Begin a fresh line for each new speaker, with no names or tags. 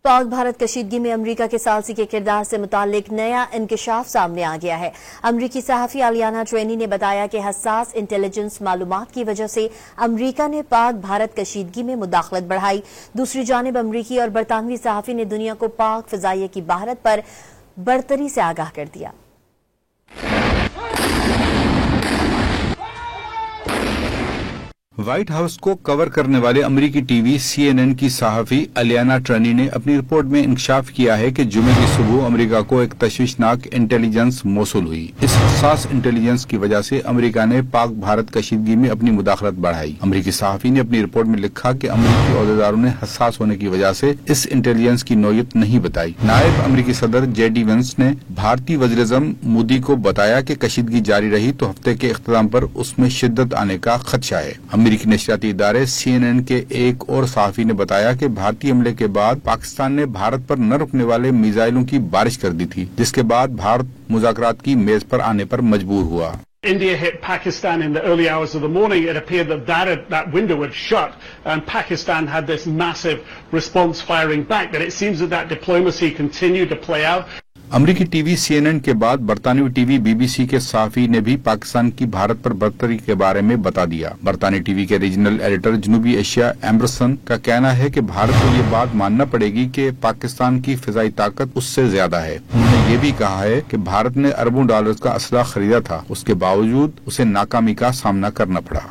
پاک بھارت کشیدگی میں امریکہ کے ثالثی کے کردار سے متعلق نیا انکشاف سامنے آ گیا ہے۔ امریکی صحافی الیانا ٹرینی نے بتایا کہ حساس انٹیلیجنس معلومات کی وجہ سے امریکہ نے پاک بھارت کشیدگی میں مداخلت بڑھائی۔ دوسری جانب امریکی اور برطانوی صحافی نے دنیا کو پاک فضائیہ کی بحرت پر برتری سے آگاہ کر دیا۔
وائٹ ہاؤس کو کور کرنے والے امریکی ٹی وی CNN کی صحافی الیانا ٹرینی نے اپنی رپورٹ میں انکشاف کیا ہے کہ جمعے کی صبح امریکہ کو ایک تشویشناک انٹیلیجنس موصول ہوئی۔ اس حساس انٹیلیجنس کی وجہ سے امریکہ نے پاک بھارت کشیدگی میں اپنی مداخلت بڑھائی۔ امریکی صحافی نے اپنی رپورٹ میں لکھا کہ امریکی عہدیداروں نے حساس ہونے کی وجہ سے اس انٹیلیجنس کی نوعیت نہیں بتائی۔ نائب امریکی صدر JD وینس نے بھارتی وزیراعظم مودی کو بتایا کہ کشیدگی جاری رہی تو ہفتے کے اختتام پر اس میں شدت آنے کا خدشہ ہے۔ امریکی نشریاتی ادارے CNN کے ایک اور صحافی نے بتایا کہ بھارتی حملے کے بعد پاکستان نے بھارت پر نہ رکنے والے میزائلوں کی بارش کر دی تھی، جس کے بعد بھارت مذاکرات کی میز پر آنے پر مجبور ہوا۔
India hit Pakistan in the early hours of the morning. It appeared that window had shut, and Pakistan had this massive response firing back. But it seems that diplomacy continued to play out.
امریکی T V CNN کے بعد برطانوی T V BBC کے صحافی نے بھی پاکستان کی بھارت پر برتری کے بارے میں بتا دیا۔ برطانوی ٹی وی کے ریجنل ایڈیٹر جنوبی ایشیا ایمبرسن کا کہنا ہے کہ بھارت کو یہ بات ماننا پڑے گی کہ پاکستان کی فضائی طاقت اس سے زیادہ ہے۔ انہوں نے یہ بھی کہا ہے کہ بھارت نے اربوں ڈالرز کا اسلحہ خریدا تھا، اس کے باوجود اسے ناکامی کا سامنا کرنا پڑا۔